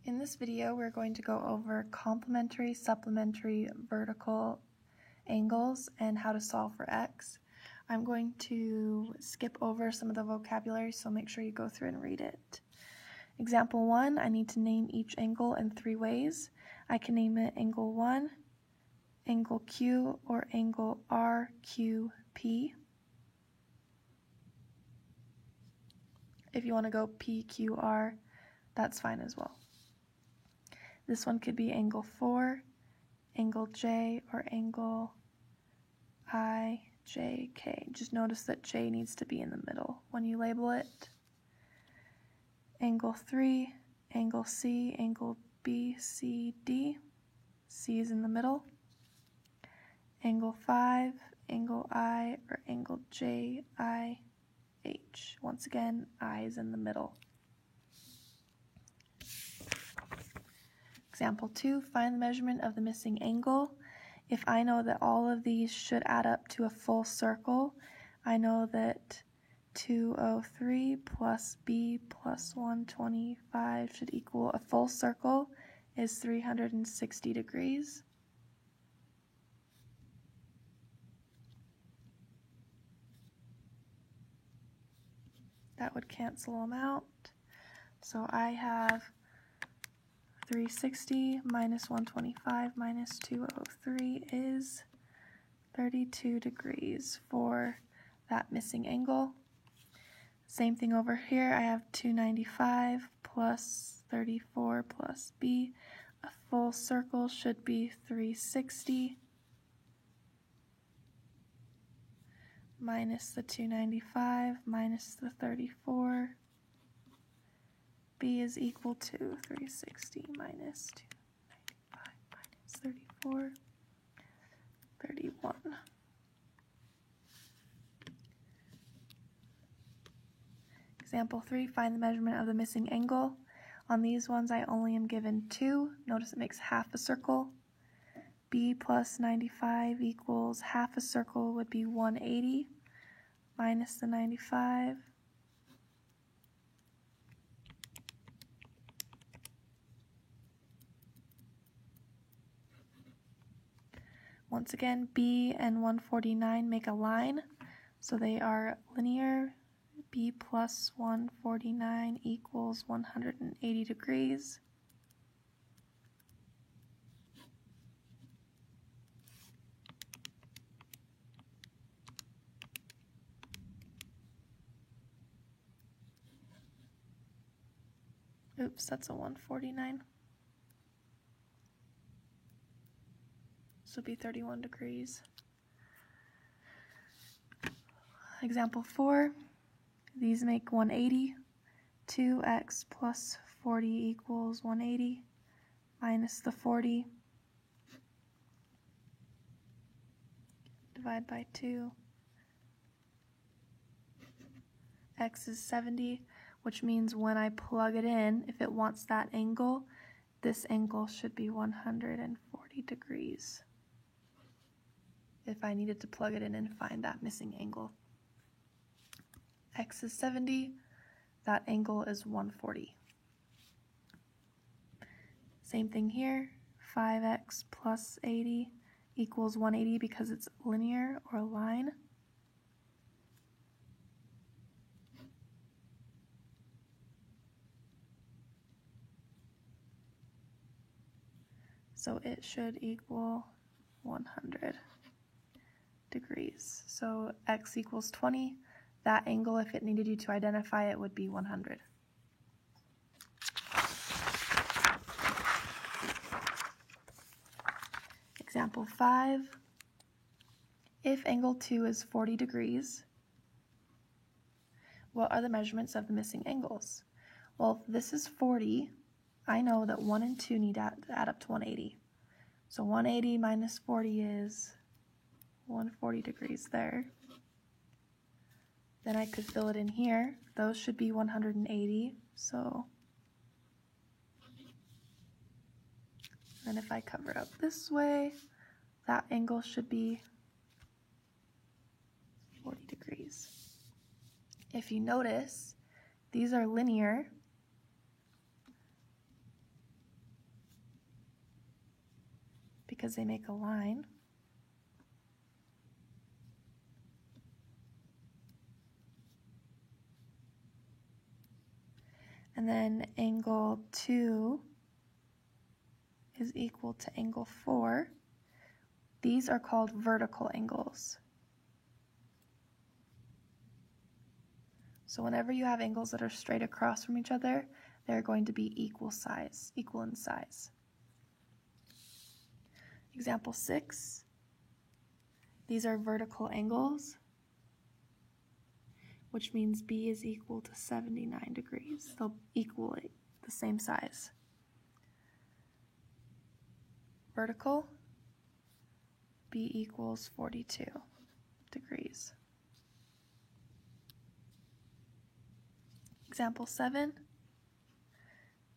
In this video, we're going to go over complementary, supplementary, vertical angles and how to solve for x. I'm going to skip over some of the vocabulary, so make sure you go through and read it. Example 1, I need to name each angle in 3 ways. I can name it angle 1, angle Q, or angle RQP. If you want to go PQR, that's fine as well. This one could be angle 4, angle J, or angle IJK. Just notice that J needs to be in the middle when you label it. Angle 3, angle C, angle BCD. C is in the middle. Angle 5, angle I, or angle JIH. Once again, I is in the middle. Example 2, find the measurement of the missing angle. If I know that all of these should add up to a full circle, I know that 203 plus B plus 125 should equal a full circle is 360 degrees. That would cancel them out. So I have 360 minus 125 minus 203 is 32 degrees for that missing angle. Same thing over here. I have 295 plus 34 plus B. A full circle should be 360 minus the 295 minus the 34. B is equal to 360 minus 295 minus 34, 31. Example 3, find the measurement of the missing angle. On these ones, I only am given 2. Notice it makes half a circle. B plus 95 equals half a circle would be 180 minus the 95. Once again, B and 149 make a line, so they are linear. B plus 149 equals 180 degrees. Oops, that's a 149. This would be 31 degrees. Example 4, these make 180. 2x plus 40 equals 180 minus the 40. Divide by 2. X is 70, which means when I plug it in, if it wants that angle, this angle should be 140 degrees. If I needed to plug it in and find that missing angle. X is 70, that angle is 140. Same thing here, 5x plus 80 equals 180 because it's linear or a line. So it should equal 100 degrees. So x equals 20. That angle, if it needed you to identify it, would be 100. Example 5. If angle 2 is 40 degrees, what are the measurements of the missing angles? Well, if this is 40, I know that 1 and 2 need to add up to 180. So 180 minus 40 is 140 degrees there. Then I could fill it in here. Those should be 180. So then if I cover up this way, that angle should be 40 degrees. If you notice, these are linear. because they make a line. And then angle 2 is equal to angle 4. These are called vertical angles. So whenever you have angles that are straight across from each other, they're going to be equal in size. Example 6. These are vertical angles, which means B is equal to 79 degrees. They'll equal the same size. Vertical, B equals 42 degrees. Example 7,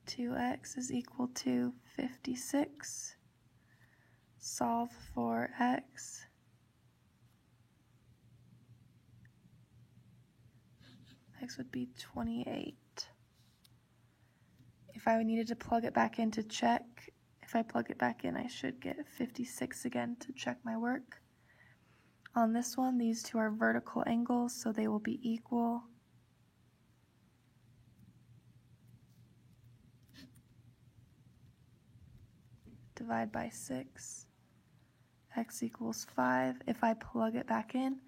2x is equal to 56. Solve for x. X would be 28. If I needed to plug it back in to check, if I plug it back in, I should get 56 again to check my work. On this one, these two are vertical angles, so they will be equal. Divide by 6. X equals 5. If I plug it back in,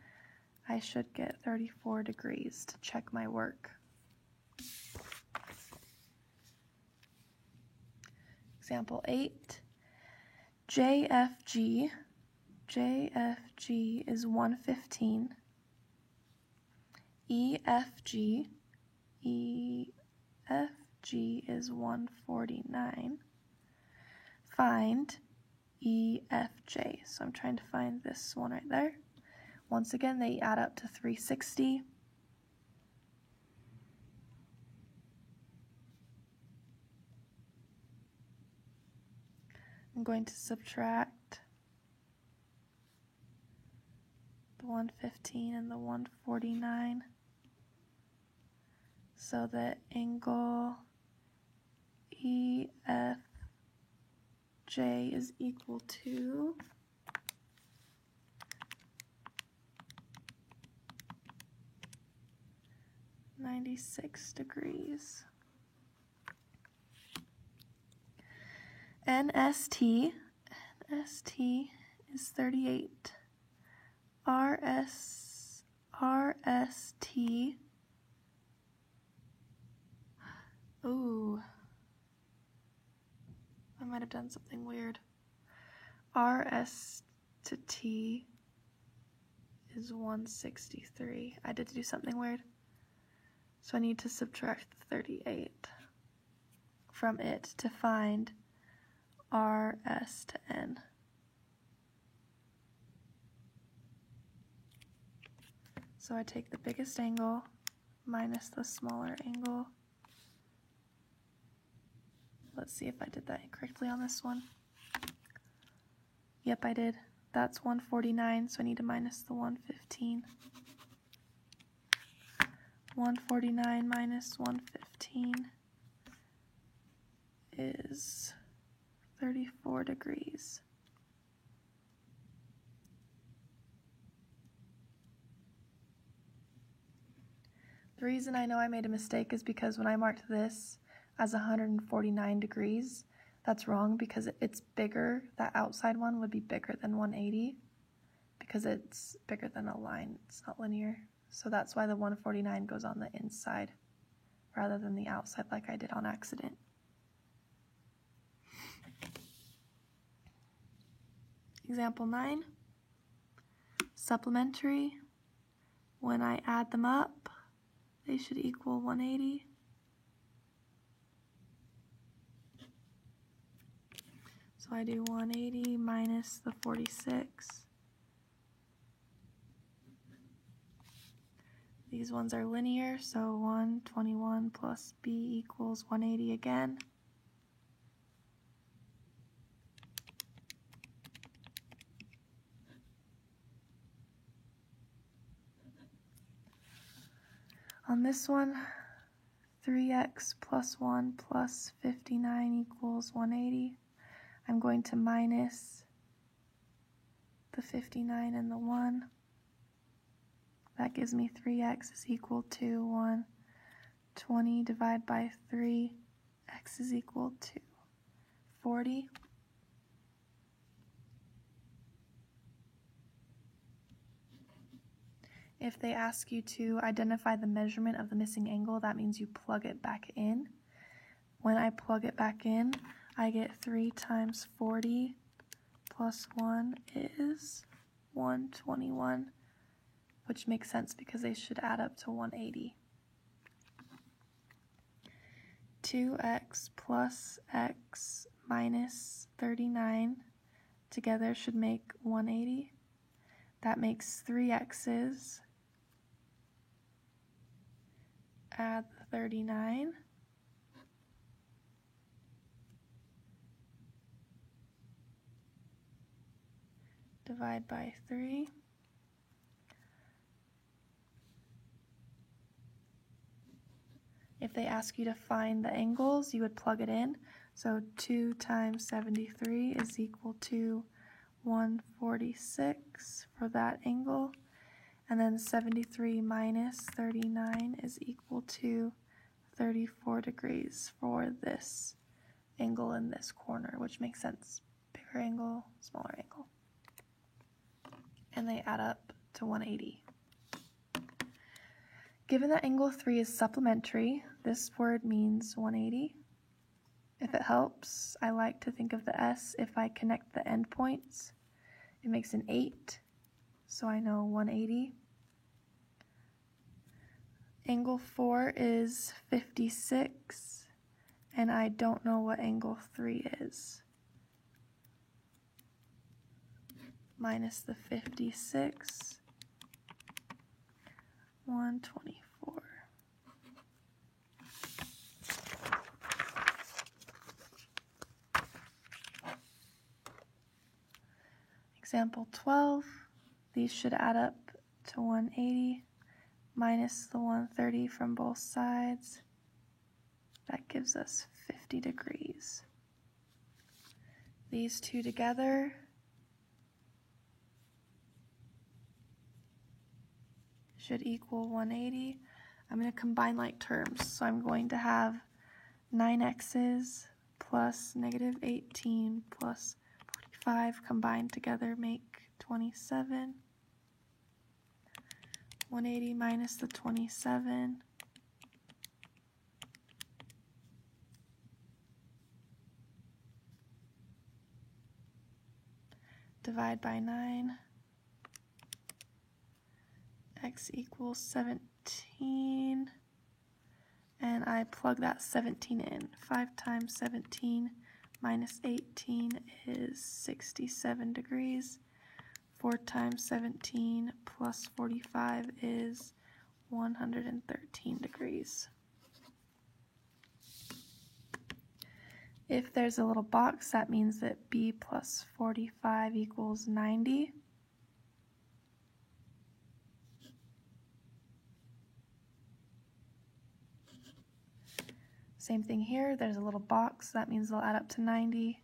I should get 34 degrees to check my work. Example 8. JFG is 115. EFG is 149. Find EFJ. So I'm trying to find this one right there. Once again, they add up to 360. I'm going to subtract the 115 and the 149 so that angle EFJ is equal to 96 degrees. NST is 38. RST, ooh, I might have done something weird. RS to T is 163. I did do something weird. So I need to subtract 38 from it to find RS to N. So I take the biggest angle minus the smaller angle. Let's see if I did that correctly on this one. Yep, I did. That's 149, so I need to minus the 115. 149 minus 115 is 34 degrees. The reason I know I made a mistake is because when I marked this as 149 degrees, that's wrong because it's bigger. That outside one would be bigger than 180 because it's bigger than a line. It's not linear. So that's why the 149 goes on the inside rather than the outside like I did on accident. Example 9, supplementary. When I add them up, they should equal 180. So I do 180 minus the 46. These ones are linear, so 121 plus B equals 180 again. On this one, 3x plus 1 plus 59 equals 180. I'm going to minus the 59 and the 1. That gives me 3x is equal to 120 divided by 3. X is equal to 40. If they ask you to identify the measurement of the missing angle, that means you plug it back in. When I plug it back in, I get 3 times 40 plus 1 is 121, which makes sense because they should add up to 180. 2x plus x minus 39 together should make 180. That makes 3 x's. Add the 39. Divide by 3. If they ask you to find the angles, you would plug it in. So 2 times 73 is equal to 146 for that angle. And then 73 minus 39 is equal to 34 degrees for this angle in this corner, which makes sense. Bigger angle, smaller angle. And they add up to 180. Given that angle 3 is supplementary, this word means 180. If it helps, I like to think of the S. If I connect the endpoints, it makes an 8, so I know 180. Angle 4 is 56, and I don't know what angle 3 is. Minus the 56, 124. Example 12, these should add up to 180 minus the 130 from both sides. That gives us 50 degrees. These two together should equal 180. I'm going to combine like terms, so I'm going to have 9x's plus negative 18 plus 45 combined together make 27. 180 minus the 27. Divide by 9. X equals 17. And I plug that 17 in. 5 times 17 minus 18 is 67 degrees. 4 times 17 plus 45 is 113 degrees. If there's a little box, that means that b plus 45 equals 90. Same thing here, there's a little box, that means they'll add up to 90.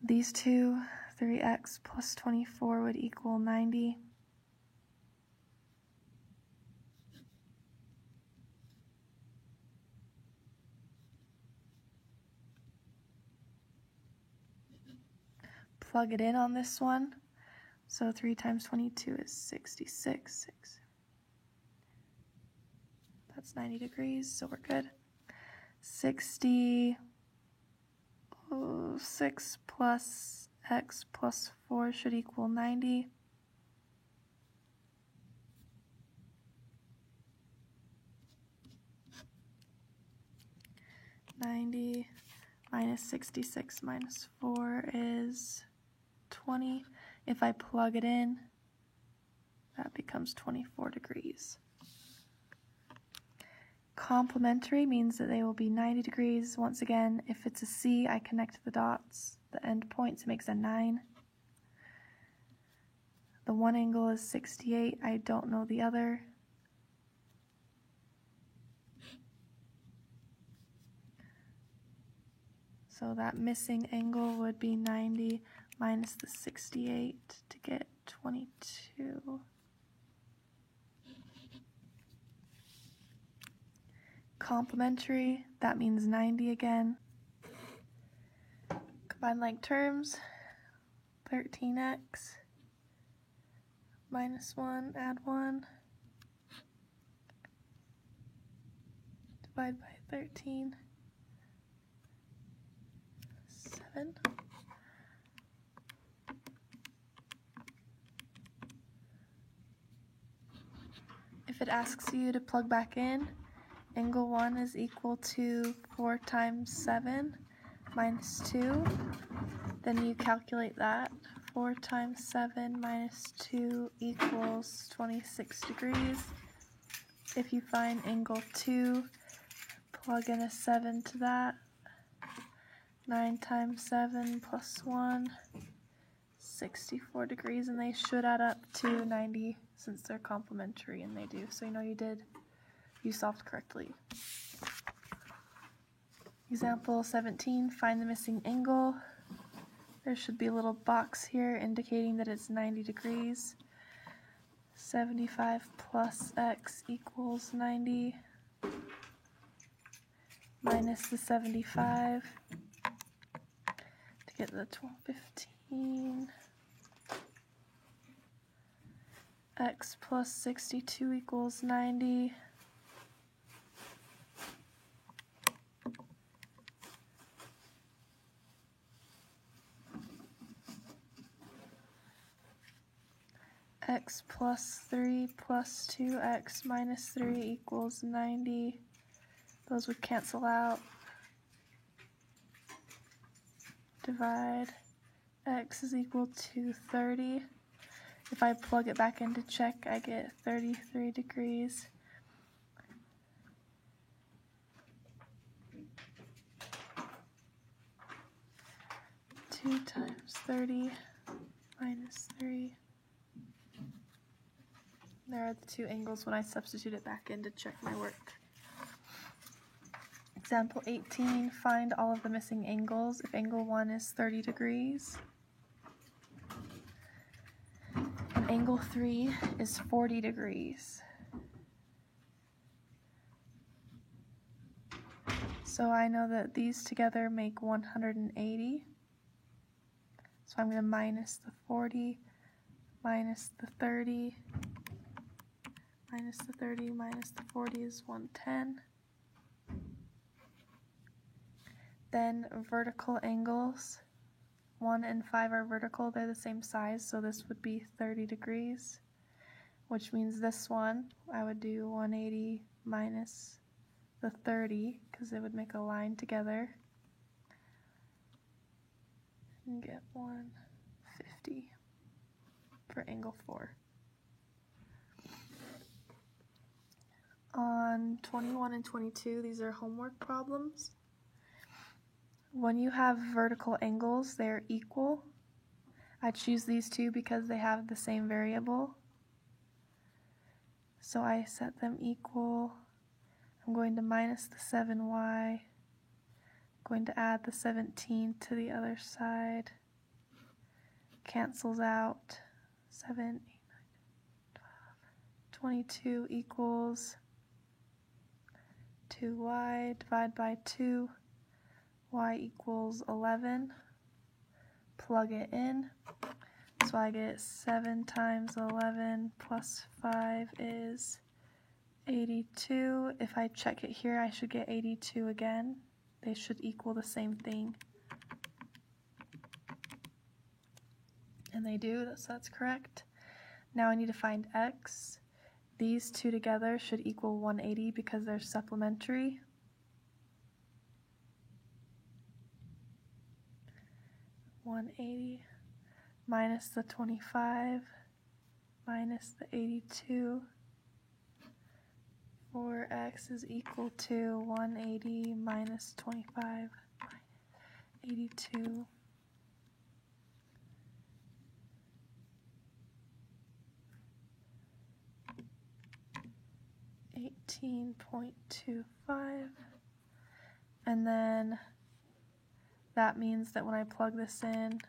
These two, 3x plus 24 would equal 90. Plug it in on this one. So 3 times 22 is 66. That's 90 degrees, so we're good. 66 plus x plus 4 should equal 90. Minus 66 minus 4 is 20. If I plug it in, that becomes 24 degrees. Complementary means that they will be 90 degrees. Once again, if it's a C, I connect the dots, the end points, it makes a 9. The one angle is 68. I don't know the other. So that missing angle would be 90 minus the 68 to get 22. Complementary, that means 90 again. Combine like terms, 13x minus 1, add 1, divide by 13, 7. If it asks you to plug back in, angle 1 is equal to 4 times 7 minus 2. Then you calculate that. 4 times 7 minus 2 equals 26 degrees. If you find angle 2, plug in a 7 to that. 9 times 7 plus 1, 64 degrees, and they should add up to 90 since they're complementary, and they do. So you know you solved correctly. Example 17, find the missing angle. There should be a little box here indicating that it's 90 degrees. 75 plus x equals 90 minus the 75 to get the 1215. X plus 62 equals 90. X plus 3 plus 2x minus 3 equals 90. Those would cancel out. Divide. X is equal to 30. If I plug it back in to check, I get 33 degrees. Two times 30 minus 3. There are the two angles when I substitute it back in to check my work. Example 18, find all of the missing angles if angle 1 is 30 degrees. And angle 3 is 40 degrees. So I know that these together make 180. So I'm going to minus the 40, minus the 30, minus the 30, minus the 40 is 110. Then vertical angles, 1 and 5 are vertical, they're the same size, so this would be 30 degrees, which means this one, I would do 180 minus the 30, because it would make a line together, and get 150 for angle 4. On 21 and 22, these are homework problems. When you have vertical angles, they're equal. I choose these two because they have the same variable. So I set them equal. I'm going to minus the 7y. I'm going to add the 17 to the other side. Cancels out. 7, 8, 9, 12. 22 equals 2y, divide by 2. Y equals 11, plug it in, so I get 7 times 11 plus 5 is 82. If I check it here, I should get 82 again. They should equal the same thing. And they do, so that's correct. Now I need to find x. These two together should equal 180 because they're supplementary. 180 minus the 25 minus the 82. 4x is equal to 180 minus 25 minus 82. 18.25, and then that means that when I plug this in,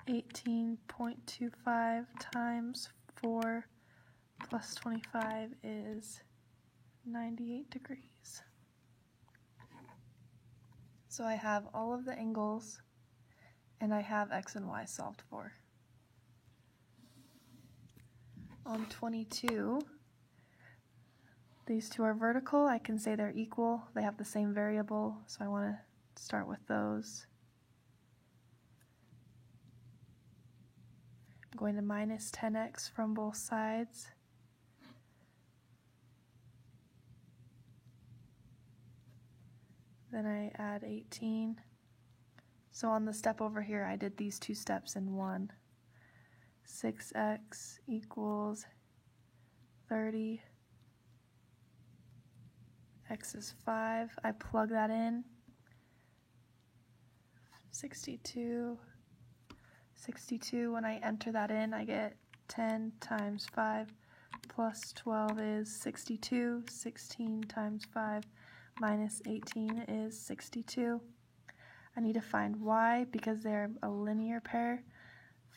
18.25 times 4 plus 25 is 98 degrees. So I have all of the angles, and I have x and y solved for. On 22, these two are vertical. I can say they're equal. They have the same variable, so I want to start with those. I'm going to minus 10x from both sides. Then I add 18. So on the step over here, I did these two steps in one. 6x equals 30. X is 5. I plug that in. 62. 62, when I enter that in, I get 10 times 5 plus 12 is 62. 16 times 5 minus 18 is 62. I need to find y because they're a linear pair.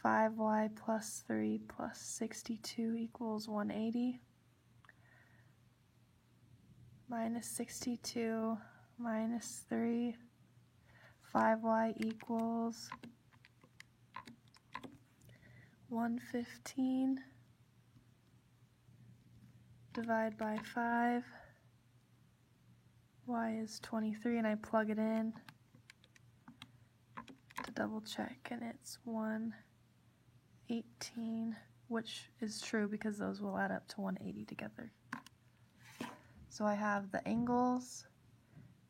5y plus 3 plus 62 equals 180. Minus 62 minus 3. 5y equals 115. Divide by 5. Y is 23, and I plug it in to double check, and it's 118, which is true because those will add up to 180 together. So I have the angles,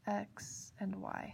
x and y.